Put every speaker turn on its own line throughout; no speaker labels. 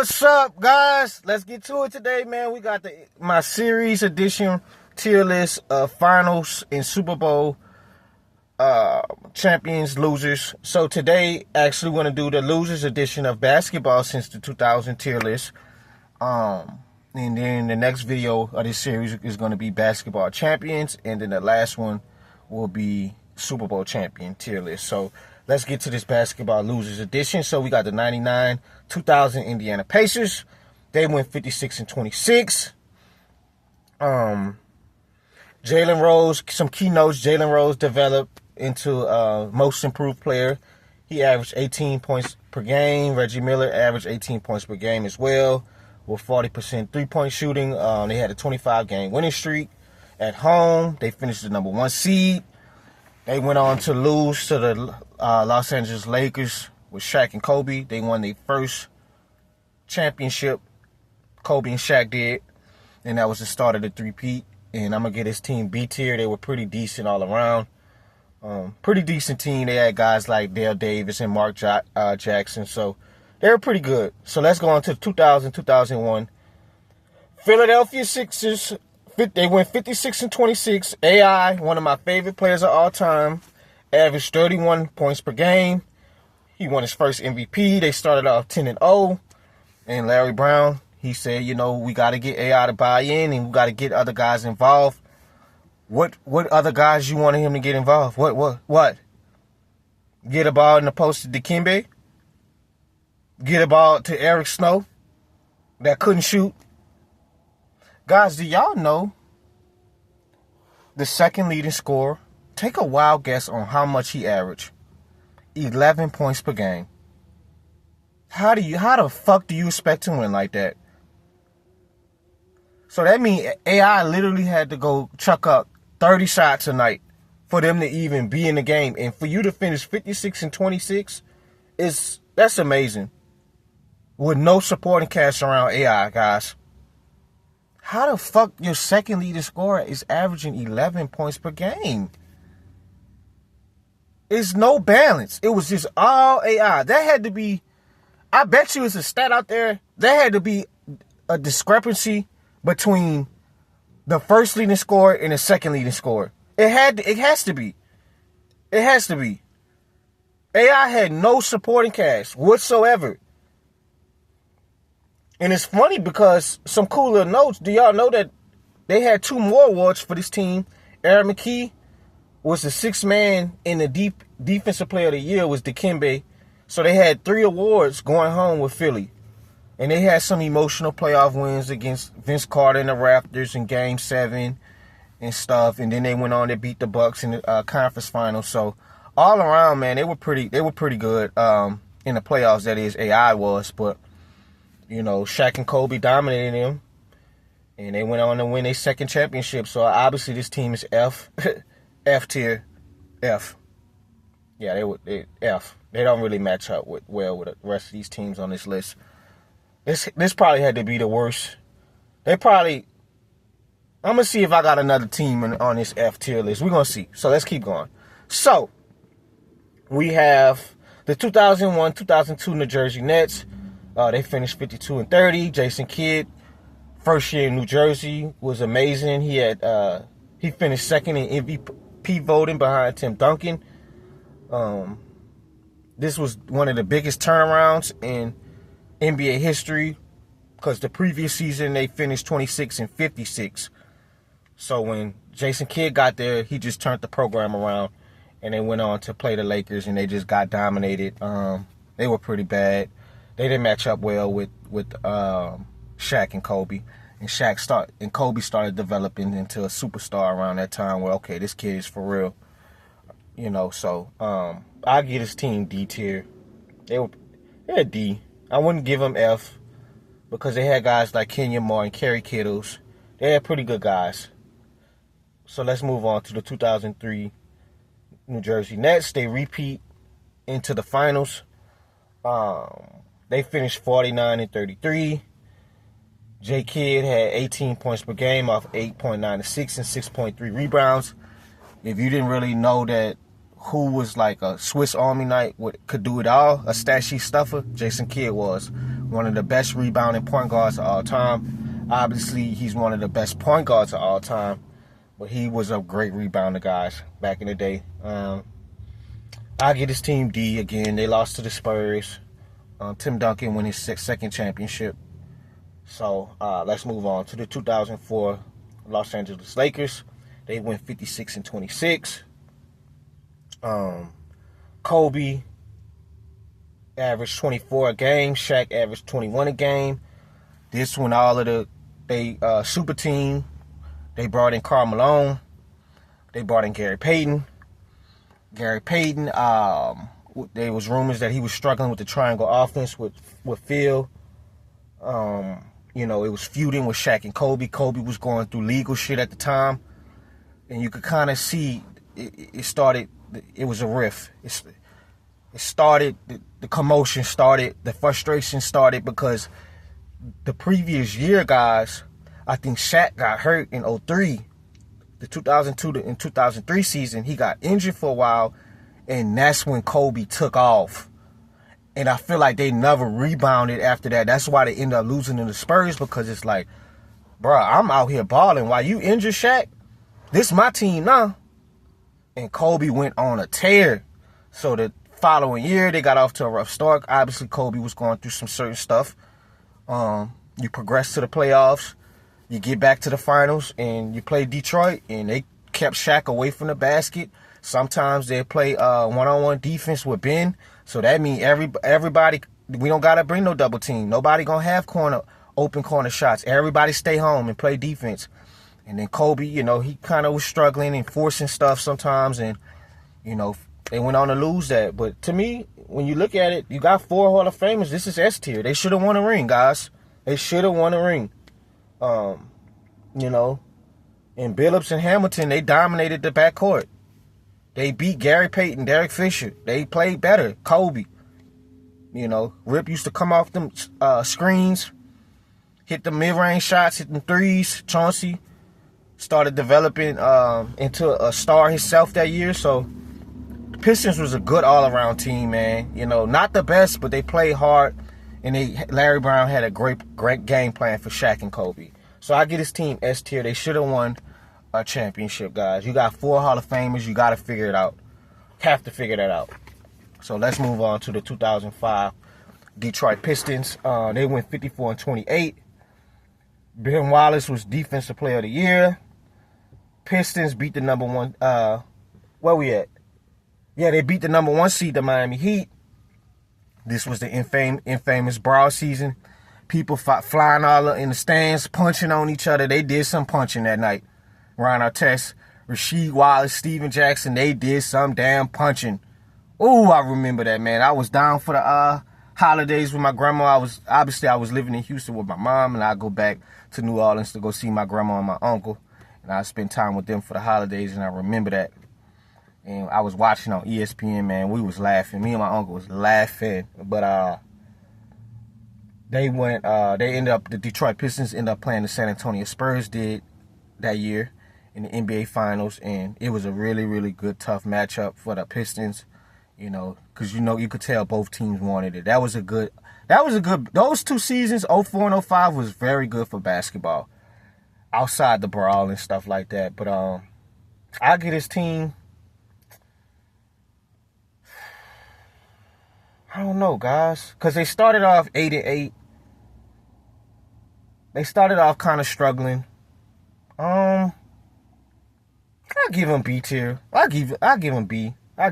What's up, guys? Let's get to it today, man. We got my series edition tier list of finals and Super Bowl champions, losers. So today, actually, we're going to do the losers edition of basketball since the 2000 tier list. And then the next video of this series is going to be basketball champions, and then the last one will be Super Bowl champion tier list. So let's get to this basketball losers edition. So we got the 99 2000 Indiana Pacers. They went 56-26. Jalen Rose, some keynotes. Jalen Rose developed into most improved player. He averaged 18 points per game. Reggie Miller averaged 18 points per game as well, with 40% three-point shooting. They had a 25-game winning streak at home. They finished the number 1 seed. They went on to lose to the Los Angeles Lakers with Shaq and Kobe. They won their first championship. Kobe and Shaq did. And that was the start of the three-peat. And I'm going to get his team B tier. They were pretty decent all around. Pretty decent team. They had guys like Dale Davis and Mark Jackson. So they were pretty good. So let's go on to 2000-2001. Philadelphia Sixers. They went 56-26. AI, one of my favorite players of all time, averaged 31 points per game. He won his first MVP. They started off 10-0. And Larry Brown, he said, we got to get AI to buy in, and we got to get other guys involved. What other guys you wanted him to get involved? What? Get a ball in the post to Dikembe? Get a ball to Eric Snow that couldn't shoot? Guys, do y'all know the second leading scorer? Take a wild guess on how much he averaged. 11 points per game. How the fuck do you expect to win like that? So that means AI literally had to go chuck up 30 shots a night for them to even be in the game. And for you to finish 56-26, that's amazing. With no supporting cast around AI, guys. How the fuck your second leading scorer is averaging 11 points per game? It's no balance. It was just all AI. That had to be, I bet you it's a stat out there. There had to be a discrepancy between the first leading scorer and the second leading scorer. It has to be. It has to be. AI had no supporting cast whatsoever. And it's funny because some cool little notes. Do y'all know that they had 2 more awards for this team? Aaron McKee was the 6th man in the defensive player of the year, was Dikembe. So they had 3 awards going home with Philly. And they had some emotional playoff wins against Vince Carter and the Raptors in Game 7 and stuff. And then they went on to beat the Bucks in the conference finals. So all around, man, they were pretty good in the playoffs. That is, AI was. But, Shaq and Kobe dominated them. And they went on to win their second championship. So obviously this team is F. F tier. F. Yeah, they F. They don't really match up well with the rest of these teams on this list. This probably had to be the worst. I'm going to see if I got another team on this F tier list. We're going to see. So let's keep going. So, we have the 2001-2002 New Jersey Nets. They finished 52-30. Jason Kidd, first year in New Jersey, was amazing. He finished second in MVP voting behind Tim Duncan. This was one of the biggest turnarounds in NBA history, because the previous season they finished 26-56. So when Jason Kidd got there, he just turned the program around, and they went on to play the Lakers, and they just got dominated. They were pretty bad. They didn't match up well with Shaq and Kobe. And Kobe started developing into a superstar around that time where, okay, this kid is for real. So I give this team D tier. They're D. I wouldn't give them F because they had guys like Kenyon Moore and Kerry Kittles. They had pretty good guys. So let's move on to the 2003 New Jersey Nets. They repeat into the finals. They finished 49-33. J. Kidd had 18 points per game off 8.9 assists and 6.3 rebounds. If you didn't really know that who was like a Swiss Army knife, could do it all, a stat sheet stuffer, Jason Kidd was. one of the best rebounding point guards of all time. Obviously, he's one of the best point guards of all time, but he was a great rebounder, guys, back in the day. I get his team D again. They lost to the Spurs. Tim Duncan won his second championship. So let's move on to the 2004 Los Angeles Lakers. They went 56-26. Kobe averaged 24 a game. Shaq averaged 21 a game. This one, all of they super team. They brought in Karl Malone. They brought in Gary Payton. There was rumors that he was struggling with the triangle offense with Phil. It was feuding with Shaq and Kobe. Kobe was going through legal shit at the time. And you could kind of see it started. It was a rift. It started, the commotion started, the frustration started because the previous year, guys, I think Shaq got hurt in 2003. The 2002 and 2003 season, he got injured for a while, and that's when Kobe took off. And I feel like they never rebounded after that. That's why they ended up losing to the Spurs, because it's like, bro, I'm out here balling. While you injured Shaq, this is my team now. And Kobe went on a tear. So the following year, they got off to a rough start. Obviously, Kobe was going through some certain stuff. You progress to the playoffs. You get back to the finals, and you play Detroit, and they kept Shaq away from the basket. Sometimes they play one-on-one defense with Ben. So that means everybody, we don't got to bring no double team. Nobody going to have open corner shots. Everybody stay home and play defense. And then Kobe, he kind of was struggling and forcing stuff sometimes. And, they went on to lose that. But to me, when you look at it, you got 4 Hall of Famers. This is S tier. They should have won a ring, guys. They should have won a ring. And Billups and Hamilton, they dominated the backcourt. They beat Gary Payton, Derek Fisher. They played better. Kobe. Rip used to come off them screens, hit the mid-range shots, hit them threes. Chauncey started developing into a star himself that year. So the Pistons was a good all-around team, man. Not the best, but they played hard. And Larry Brown had a great game plan for Shaq and Kobe. So I get his team S tier. They should have won a championship, guys. You got 4 Hall of Famers. You got to figure it out. Have to figure that out. So let's move on to the 2005 Detroit Pistons. They went 54-28. Ben Wallace was Defensive Player of the Year. Pistons beat the number 1. Where we at? Yeah, they beat the number 1 seed, the Miami Heat. This was the infamous brawl season. People flying all in the stands, punching on each other. They did some punching that night. Ron Artest, Rasheed Wallace, Steven Jackson, they did some damn punching. Ooh, I remember that, man. I was down for the holidays with my grandma. I was living in Houston with my mom, and I go back to New Orleans to go see my grandma and my uncle. And I spent time with them for the holidays, and I remember that. And I was watching on ESPN, man. We was laughing. Me and my uncle was laughing. But the Detroit Pistons ended up playing the San Antonio Spurs did that year in the NBA Finals. And it was a really, really good, tough matchup for the Pistons, because, you could tell both teams wanted it. Those 2 seasons, 04 and 05, was very good for basketball outside the brawl and stuff like that. But I get his team, I don't know, guys, because they started off 8-8. They started off kind of struggling. I'll give him B tier. I'll give him B. I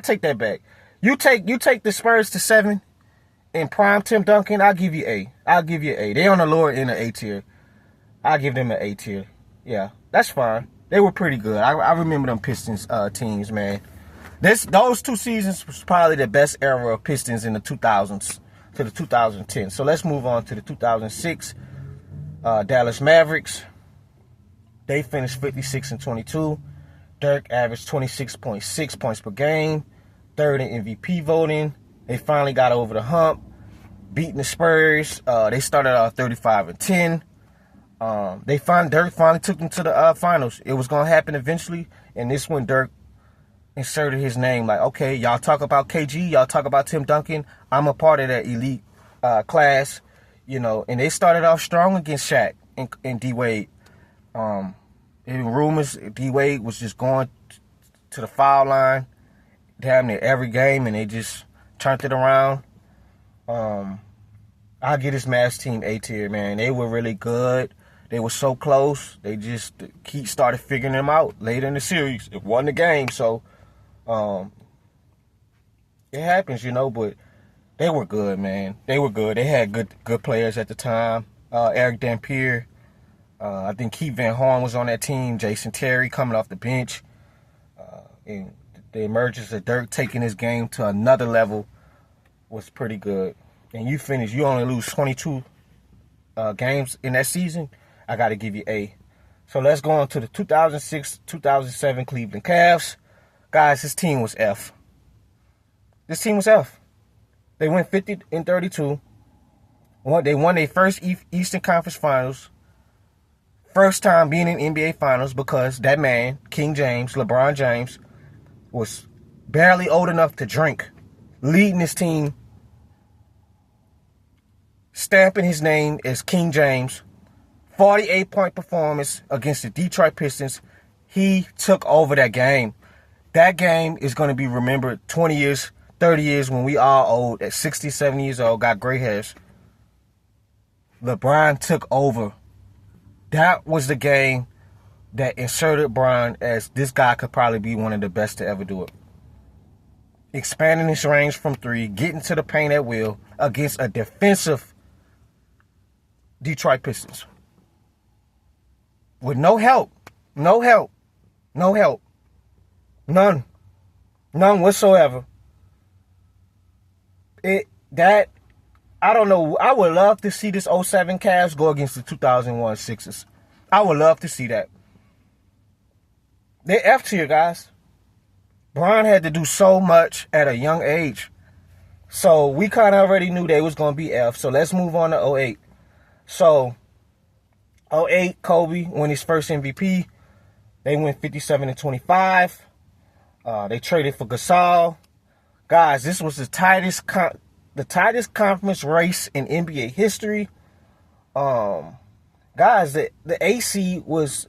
take that back. You take the Spurs to 7 in prime Tim Duncan, I'll give you A. They on the lower end of A tier. I'll give them an A tier. Yeah, that's fine. They were pretty good. I remember them Pistons teams, man. Those 2 seasons was probably the best era of Pistons in the 2000s to the 2010s. So let's move on to the 2006 Dallas Mavericks. They finished 56-22. Dirk averaged 26.6 points per game. 3rd in MVP voting. They finally got over the hump, beating the Spurs. They started out 35-10. Dirk finally took them to the finals. It was gonna happen eventually, and this one Dirk inserted his name. Like, okay, y'all talk about KG, y'all talk about Tim Duncan. I'm a part of that elite class, and they started off strong against Shaq and D-Wade. Rumors D-Wade was just going to the foul line damn near every game, and they just turned it around. I'll give this Mavs team A tier, man. They were really good. They were so close. They just started figuring them out later in the series. It won the game, so it happens, but they were good, man. They were good. They had good players at the time. Eric Dampier. I think Keith Van Horn was on that team. Jason Terry coming off the bench. And the emergence of Dirk taking his game to another level was pretty good. And you only lose 22 games in that season. I got to give you A. So let's go on to the 2006-2007 Cleveland Cavs. Guys, this team was F. This team was F. They went 50-32. They won their first Eastern Conference Finals. First time being in NBA Finals because that man, King James, LeBron James, was barely old enough to drink, leading his team, stamping his name as King James. 48-point performance against the Detroit Pistons. He took over that game. That game is going to be remembered 20 years, 30 years when we all old, at 60, 70 years old, got gray hairs. LeBron took over. That was the game that inserted Bron as this guy could probably be one of the best to ever do it. Expanding his range from three, getting to the paint at will against a defensive Detroit Pistons. With no help. None whatsoever. I don't know. I would love to see this 07 Cavs go against the 2001 Sixers. I would love to see that. They're F tier, guys. Bron had to do so much at a young age. So we kind of already knew they was going to be F. So let's move on to 08. So 08, Kobe won his first MVP. They went 57-25. They traded for Gasol. Guys, this was the tightest conference race in NBA history. Guys, the AC was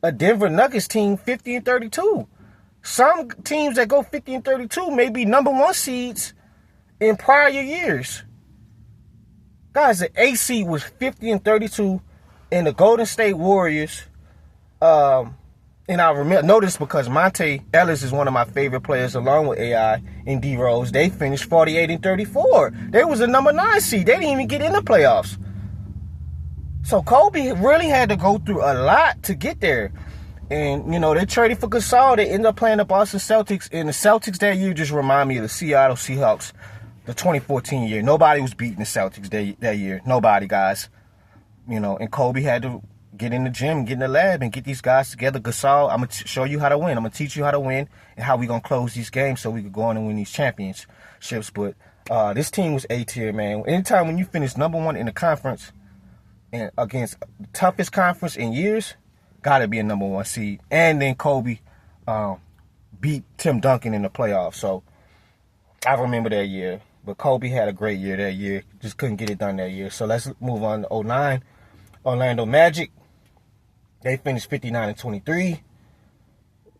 a Denver Nuggets team, 50-32. Some teams that go 50-32 may be number one seeds in prior years. Guys, the AC was 50-32, and the Golden State Warriors. And I know this because Monte Ellis is one of my favorite players, along with AI and D Rose. They finished 48-34. They was a number 9 seed. They didn't even get in the playoffs. So Kobe really had to go through a lot to get there. And, they traded for Gasol. They ended up playing the Boston Celtics. And the Celtics that year just remind me of the Seattle Seahawks, the 2014 year. Nobody was beating the Celtics that year. Nobody, guys. And Kobe had to get in the gym, get in the lab, and get these guys together. Gasol, I'm going to show you how to win. I'm going to teach you how to win and how we're going to close these games so we could go on and win these championships. But this team was A tier, man. Anytime when you finish number one in the conference and against the toughest conference in years, got to be a number one seed. And then Kobe beat Tim Duncan in the playoffs. So I remember that year. But Kobe had a great year that year. Just couldn't get it done that year. So let's move on to 09. Orlando Magic. They finished 59-23.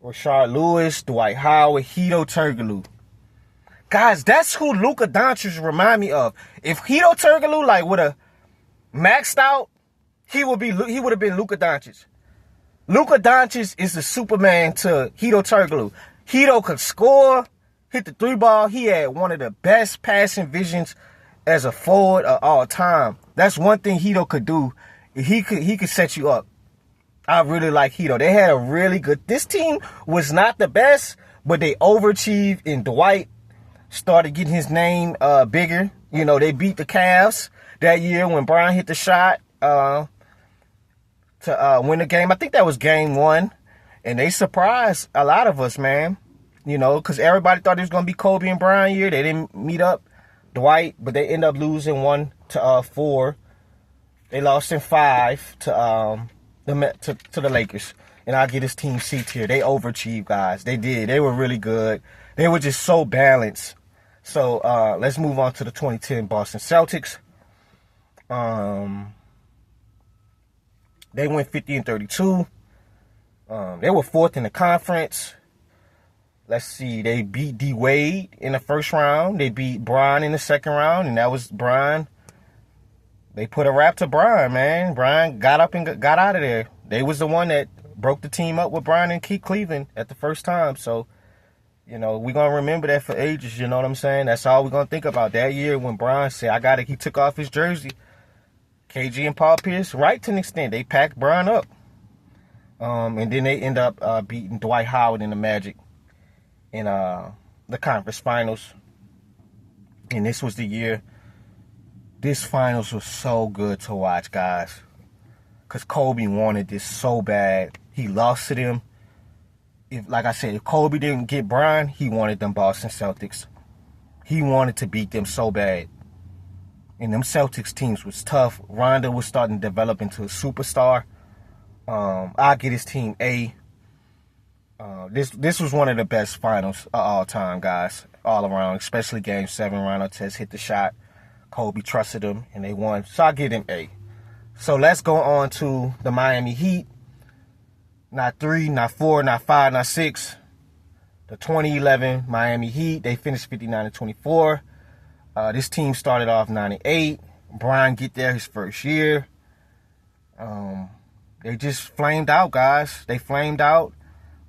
Rashard Lewis, Dwight Howard, Hedo Turkoglu. Guys, that's who Luka Doncic remind me of. If Hedo Turkoglu would have maxed out, he would have been Luka Doncic. Luka Doncic is the Superman to Hedo Turkoglu. Hedo could score, hit the three ball. He had one of the best passing visions as a forward of all time. That's one thing Hedo could do. He could set you up. I really like Hedo. They had a really good. This team was not the best, but they overachieved. And Dwight started getting his name bigger. They beat the Cavs that year when Bryant hit the shot to win the game. I think that was game 1, and they surprised a lot of us, man. Because everybody thought it was going to be Kobe and Bryant year. They didn't meet up Dwight, but they ended up losing 1-4. They lost in 5 to the Lakers. And I'll give this team C tier. They overachieved, guys. They did. They were really good. They were just so balanced. So let's move on to the 2010 Boston Celtics. They went 50-32. They were fourth in the conference. Let's see. They beat D Wade in the first round. They beat Bryant in the second round, and that was Bryant. They put a wrap to Bryant, man. Bryant got up and got out of there. They was the one that broke the team up with Bryant and Cleveland at the first time. So, you know, we're going to remember that for ages, you know what I'm saying? That's all we're going to think about. That year when Bryant said, I got it, he took off his jersey. KG and Paul Pierce, right to an extent, they packed Bryant up. And then they end up beating Dwight Howard and the Magic in the conference finals. And this was the year. This finals was so good to watch, guys. Because Kobe wanted this so bad. He lost to them. Like I said, if Kobe didn't get Bryant, he wanted them Boston Celtics. He wanted to beat them so bad. And them Celtics teams was tough. Rondo was starting to develop into a superstar. I get his team A. This was one of the best finals of all time, guys. All around, especially Game 7. Rondo Test hit the shot. Kobe trusted him, and they won. So I give him A. So let's go on to the Miami Heat. Not 3, not 4, not 5, not 6. The 2011 Miami Heat, they finished 59-24. This team started off 9-8. Bryant get there his first year. They just flamed out, guys. They flamed out.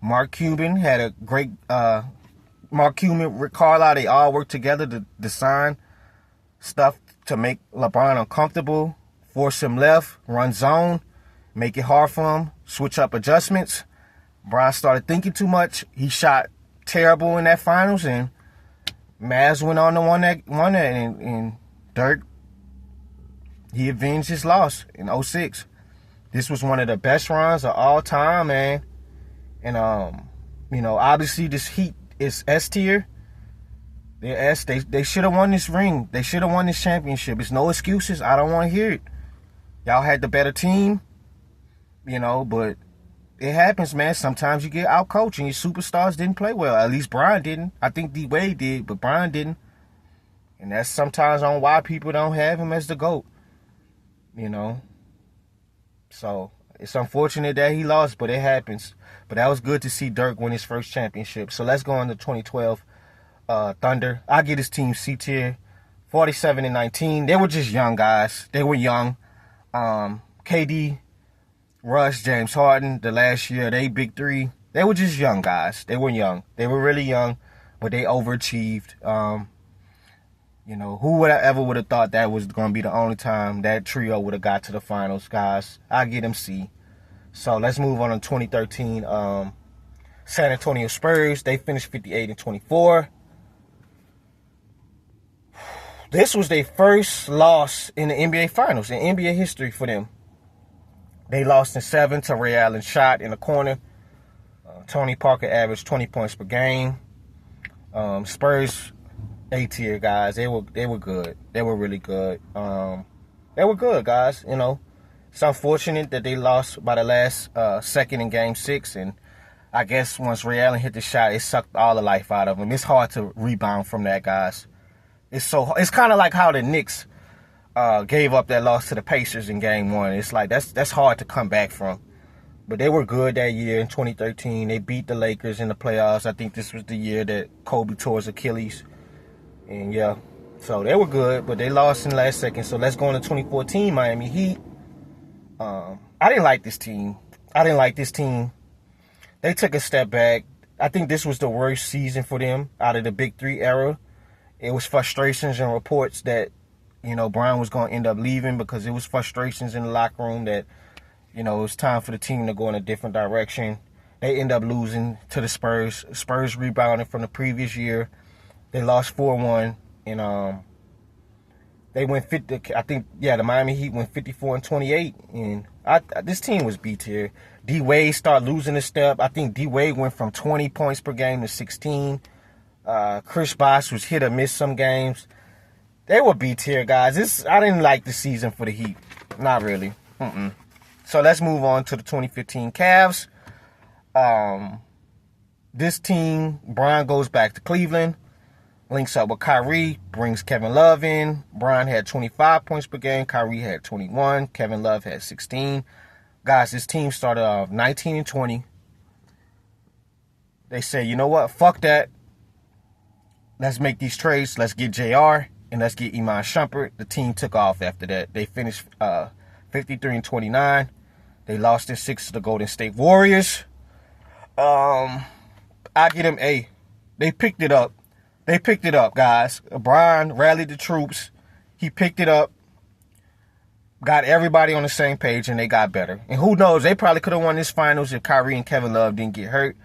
Mark Cuban had a great... Mark Cuban, Rick Carlisle, they all worked together to design stuff to make LeBron uncomfortable, force him left, run zone, make it hard for him, switch up adjustments. Bryant started thinking too much. He shot terrible in that finals, and Mavs went on to won that, and Dirk, he avenged his loss in 06. This was one of the best runs of all time, man. And you know, obviously this Heat is S tier. They're S. They should have won this ring. They should have won this championship. It's no excuses. I don't want to hear it. Y'all had the better team, you know, but it happens, man. Sometimes you get outcoached and your superstars didn't play well. At least Bryant didn't. I think D Wade did, but Bryant didn't. And that's sometimes on why people don't have him as the GOAT, you know. So it's unfortunate that he lost, but it happens. But that was good to see Dirk win his first championship. So let's go on to 2012 Thunder. I get his team C tier, 47-19. They were just young guys. They were young. KD, Russ, James Harden, the last year, they big three. They were just young guys. They were young. They were really young, but they overachieved. You know, who would have thought that was going to be the only time that trio would have got to the finals, guys? I get them C. So let's move on to 2013 San Antonio Spurs. They finished 58-24. This was their first loss in the NBA Finals, in NBA history for them. They lost in 7 to Ray Allen shot in the corner. Tony Parker averaged 20 points per game. Spurs A tier, guys. They were good. They were really good. They were good, guys. You know, it's unfortunate that they lost by the last second in Game 6, and I guess once Ray Allen hit the shot, it sucked all the life out of him. It's hard to rebound from that, guys. It's kind of like how the Knicks gave up that loss to the Pacers in Game 1. It's like that's hard to come back from. But they were good that year in 2013. They beat the Lakers in the playoffs. I think this was the year that Kobe tore his Achilles. And yeah, so they were good, but they lost in the last second. So let's go on to 2014 Miami Heat. I didn't like this team. They took a step back. I think this was the worst season for them out of the Big Three era. It was frustrations and reports that, you know, Bryant was going to end up leaving because it was frustrations in the locker room that, you know, it was time for the team to go in a different direction. They end up losing to the Spurs. Spurs rebounded from the previous year. They lost 4-1, and they went 50. I think, yeah, the Miami Heat went 54-28, and this team was B tier. D Wade started losing a step. I think D Wade went from 20 points per game to 16. Chris Bosh was hit or miss some games. They were B tier, guys. I didn't like the season for the Heat, not really. So let's move on to the 2015 Cavs. This team, Bryant goes back to Cleveland. links up with Kyrie, brings Kevin Love in. Bryant had 25 points per game. Kyrie had 21. Kevin Love had 16. Guys, this team started off 19 and 20. They say, you know what? Fuck that. Let's make these trades. Let's get JR and let's get Iman Shumpert. The team took off after that. They finished 53 and 29. They lost in 6 to the Golden State Warriors. I get them A. They picked it up. They picked it up, guys. LeBron rallied the troops. He picked it up. Got everybody on the same page, and they got better. And who knows? They probably could have won this finals if Kyrie and Kevin Love didn't get hurt.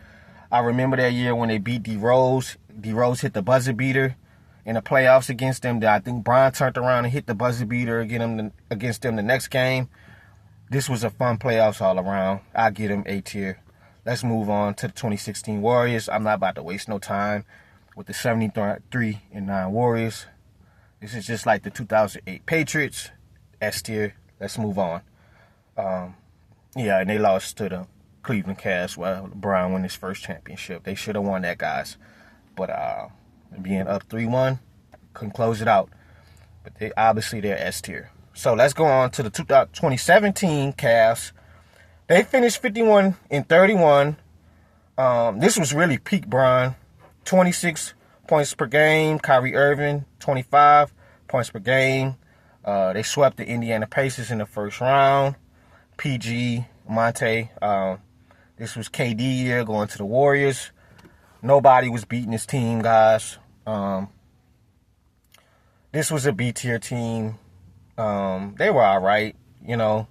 I remember that year when they beat D Rose. D Rose hit the buzzer beater in the playoffs against them. I think Bryant turned around and hit the buzzer beater against them the next game. This was a fun playoffs all around. I get them A tier. Let's move on to the 2016 Warriors. I'm not about to waste no time with the 73-9 Warriors. This is just like the 2008 Patriots. S tier. Let's move on. Yeah, and they lost to the Cleveland Cavs. Well, LeBron won his first championship. They should have won that, guys. But being up 3-1, couldn't close it out. But they're S tier. So let's go on to the 2017 Cavs. They finished 51 and 31. This was really peak Bron. 26 points per game. Kyrie Irving, 25 points per game. They swept the Indiana Pacers in the first round. PG, Monte. This was KD year going to the Warriors. Nobody was beating this team, guys. This was a B-tier team. They were all right, you know.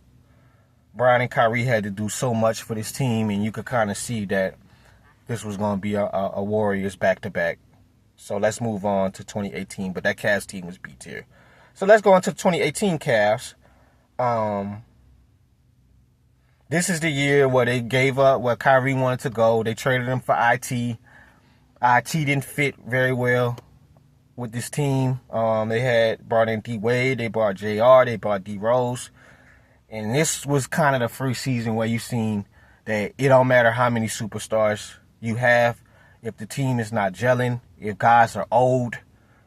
Bryant and Kyrie had to do so much for this team, and you could kind of see that this was going to be a Warriors back-to-back. So let's move on to 2018, but that Cavs team was B-tier. So let's go on to 2018 Cavs. This is the year where they gave up where Kyrie wanted to go. They traded him for IT. IT didn't fit very well with this team. They had brought in D Wade, they brought JR, they brought D Rose. And this was kind of the first season where you seen that it don't matter how many superstars you have. If the team is not gelling, if guys are old,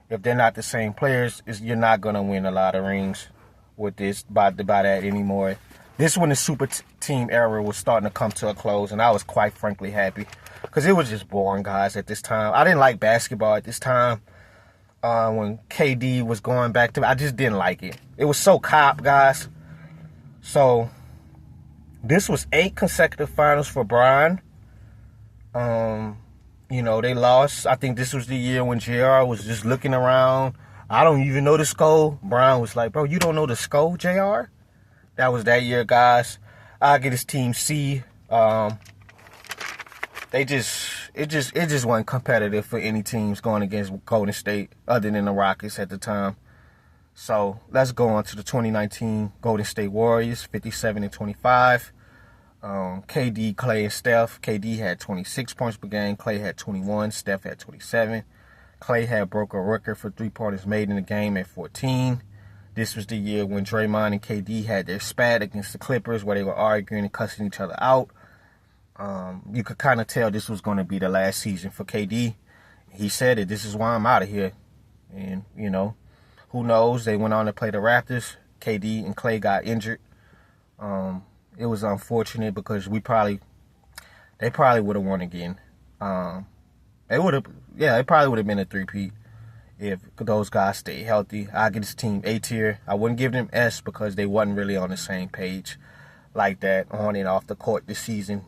if they're not the same players, you're not going to win a lot of rings with this by that anymore. This when the super team era was starting to come to a close, and I was quite frankly happy because it was just boring, guys, at this time. I didn't like basketball at this time. When KD was going back to, I just didn't like it. It was so cop, guys. So this was 8 consecutive finals for Bron. You know, they lost. I think this was the year when JR was just looking around. I don't even know the score. Bron was like, bro, you don't know the score, JR? That was that year, guys. I get his team C. It just wasn't competitive for any teams going against Golden State other than the Rockets at the time. So let's go on to the 2019 Golden State Warriors, 57 and 25. KD, Clay, and Steph. KD had 26 points per game. Clay had 21. Steph had 27. Clay had broke a record for three-pointers made in the game at 14. This was the year when Draymond and KD had their spat against the Clippers where they were arguing and cussing each other out. You could kind of tell this was going to be the last season for KD. He said it, this is why I'm out of here. And, you know, who knows? They went on to play the Raptors. KD and Clay got injured. It was unfortunate because they probably would have won again. It probably would have been a three-peat if those guys stayed healthy. I get this team A tier. I wouldn't give them S because they wasn't really on the same page like that on and off the court this season.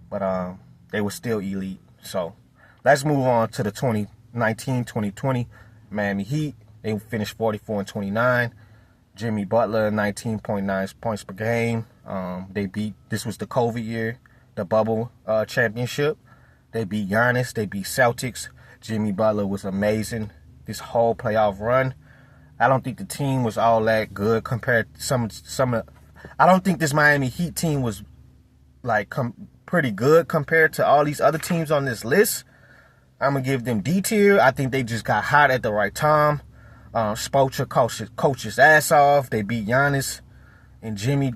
But they were still elite. So let's move on to the 2019-2020 Miami Heat. They finished 44 and 29. Jimmy Butler, 19.9 points per game. This was the COVID year, the bubble championship. They beat Giannis. They beat Celtics. Jimmy Butler was amazing this whole playoff run. I don't think the team was all that good compared to some. I don't think this Miami Heat team was like pretty good compared to all these other teams on this list. I'm gonna give them D tier. I think they just got hot at the right time. Spoelstra coached his ass off. They beat Giannis, and Jimmy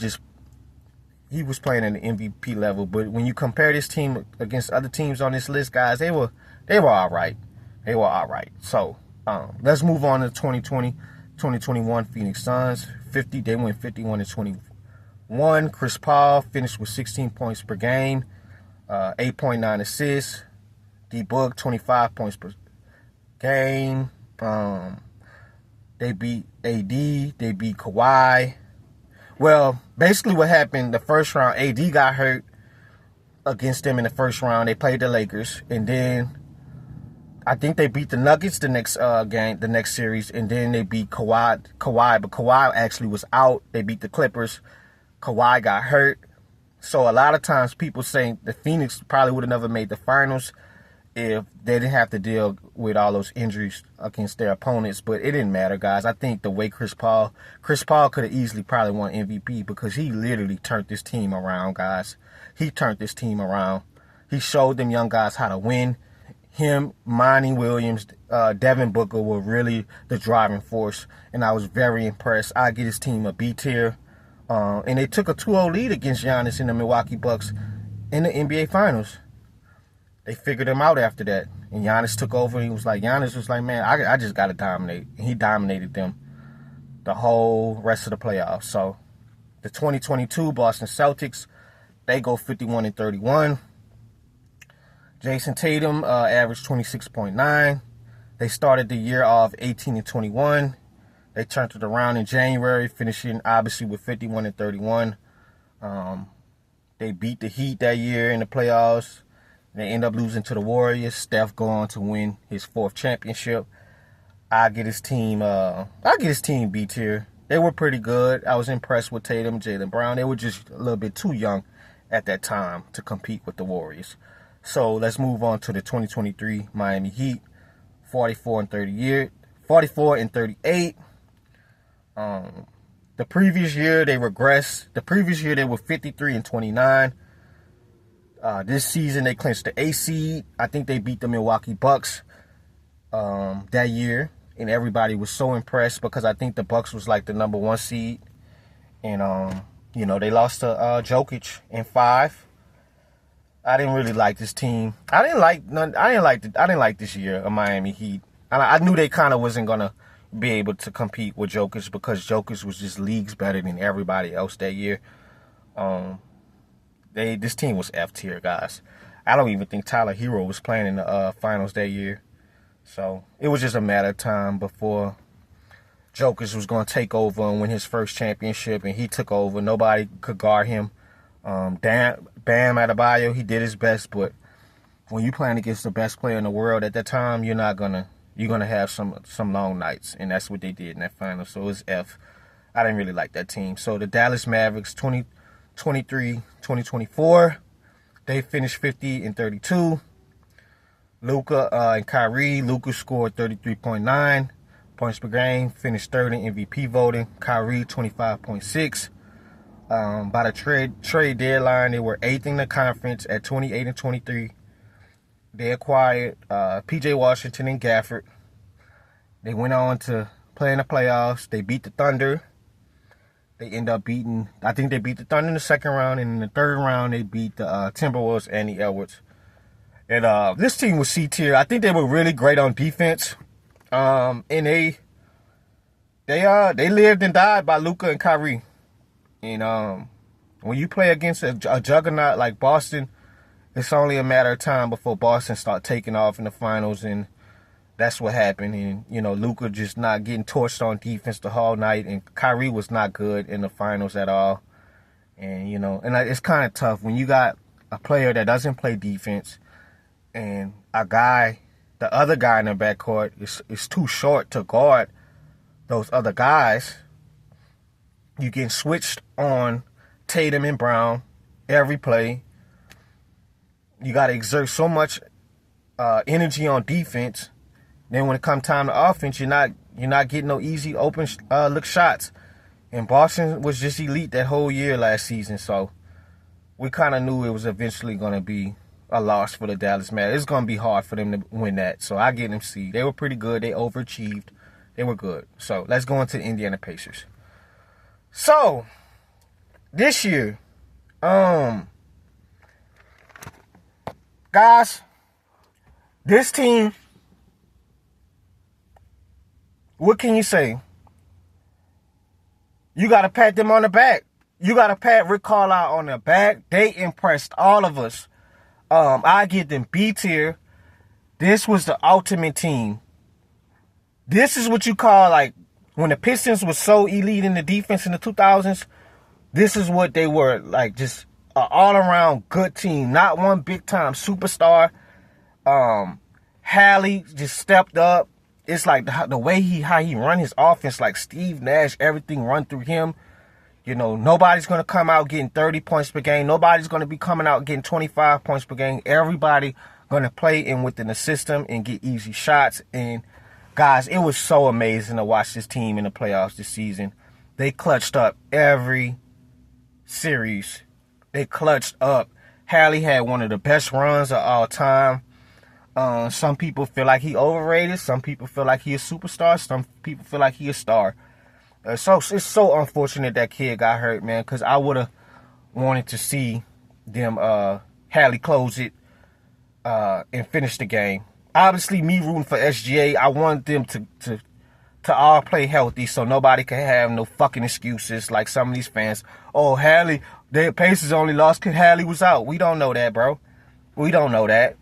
he was playing at the MVP level. But when you compare this team against other teams on this list, guys, they were all right. They were all right. So let's move on to 2020-2021 Phoenix Suns. They went 51-21. Chris Paul finished with 16 points per game, 8.9 assists. D-Book, 25 points per game. They beat AD. They beat Kawhi. Well, basically what happened, the first round, AD got hurt against them in the first round. They played the Lakers. And then I think they beat the Nuggets the next game, the next series. And then they beat Kawhi. But Kawhi actually was out. They beat the Clippers. Kawhi got hurt. So a lot of times people say the Phoenix probably would have never made the finals if they didn't have to deal with all those injuries against their opponents. But it didn't matter, guys. I think the way Chris Paul could have easily probably won MVP because he literally turned this team around, guys. He turned this team around. He showed them young guys how to win. Him, Monty Williams, Devin Booker were really the driving force, and I was very impressed. I give his team a B tier. And they took a 2-0 lead against Giannis in the Milwaukee Bucks in the NBA Finals. They figured him out after that. And Giannis took over. And Giannis was like, man, I just got to dominate. And he dominated them the whole rest of the playoffs. So the 2022 Boston Celtics, they go 51-31. Jason Tatum averaged 26.9. They started the year off 18-21. They turned it around in January, finishing obviously with 51-31. They beat the Heat that year in the playoffs. They end up losing to the Warriors. Steph go on to win his 4th championship. I get his team B tier. They were pretty good. I was impressed with Tatum, Jaylen Brown. They were just a little bit too young at that time to compete with the Warriors. So let's move on to the 2023 Miami Heat. 44-38. The previous year they regressed. The previous year they were 53-29. This season they clinched the A seed. I think they beat the Milwaukee Bucks that year, and everybody was so impressed because I think the Bucks was like the number 1 seed, and they lost to Jokic in 5. I didn't really like this team. I didn't like this year of Miami Heat. I knew they kind of wasn't gonna be able to compete with Jokic because Jokic was just leagues better than everybody else that year. This team was F tier, guys. I don't even think Tyler Hero was playing in the finals that year. So it was just a matter of time before Jokic was going to take over and win his first championship, and he took over. Nobody could guard him. Bam Adebayo, he did his best, but when you're playing against the best player in the world at that time, you're gonna have some long nights, and that's what they did in that final. So it was F. I didn't really like that team. So the Dallas Mavericks, 2023-2024, they finished 50-32. Luka and Kyrie. Luka scored 33.9 points per game, finished 3rd in MVP voting. Kyrie 25.6. By the trade deadline, they were 8th in the conference at 28-23. They acquired P.J. Washington and Gafford. They went on to play in the playoffs. They beat the Thunder. They end up beating, I think they beat the Thunder in the second round, and in the third round, they beat the Timberwolves, Andy Edwards. And this team was C tier. I think they were really great on defense. And they lived and died by Luka and Kyrie. And when you play against a juggernaut like Boston, it's only a matter of time before Boston start taking off in the finals, and that's what happened. And, Luka just not getting torched on defense the whole night, and Kyrie was not good in the finals at all. And, it's kind of tough when you got a player that doesn't play defense and the other guy in the backcourt is too short to guard those other guys. You get switched on Tatum and Brown every play. You got to exert so much energy on defense. Then when it comes time to offense, you're not getting no easy open look shots. And Boston was just elite that whole year last season. So we kind of knew it was eventually going to be a loss for the Dallas Mavericks. It's going to be hard for them to win that. So I get them C. They were pretty good. They overachieved. They were good. So let's go into the Indiana Pacers. So this year, guys, this team what can you say? You got to pat them on the back. You got to pat Rick Carlisle on the back. They impressed all of us. I give them B tier. This was the ultimate team. This is what you call, like, when the Pistons was so elite in the defense in the 2000s, this is what they were, like, just an all-around good team. Not one big-time superstar. Hallie just stepped up. It's like the way how he run his offense, like Steve Nash, everything run through him. You know, nobody's going to come out getting 30 points per game. Nobody's going to be coming out getting 25 points per game. Everybody going to play in within the system and get easy shots. And, guys, it was so amazing to watch this team in the playoffs this season. They clutched up every series. They clutched up. Hallie had one of the best runs of all time. Some people feel like he overrated. Some people feel like he a superstar. Some people feel like he a star. So it's so unfortunate that kid got hurt, man, because I would have wanted to see them Hallie close it and finish the game. Obviously, me rooting for SGA, I want them to all play healthy so nobody can have no fucking excuses like some of these fans. Oh, Hallie, the Pacers only lost because Hallie was out. We don't know that, bro. We don't know that.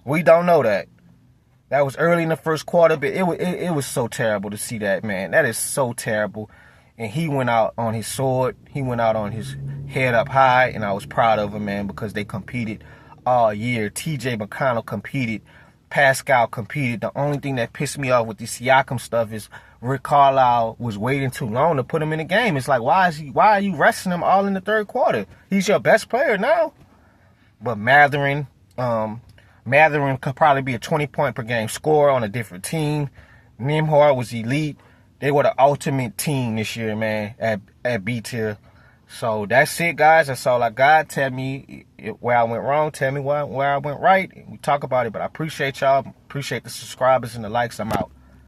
We don't know that. That was early in the first quarter, but it was so terrible to see that, man. That is so terrible. And he went out on his sword. He went out on his head up high, and I was proud of him, man, because they competed all year. TJ McConnell competed. Pascal competed. The only thing that pissed me off with the Siakam stuff is Rick Carlisle was waiting too long to put him in the game. It's like, why are you resting him all in the third quarter? He's your best player now. But Matherin could probably be a 20-point per game scorer on a different team. Nembhard was elite. They were the ultimate team this year, man, at B tier. So that's it, guys. That's all I got. Tell me where I went wrong. Tell me where I went right. We talk about it, but I appreciate y'all. Appreciate the subscribers and the likes. I'm out.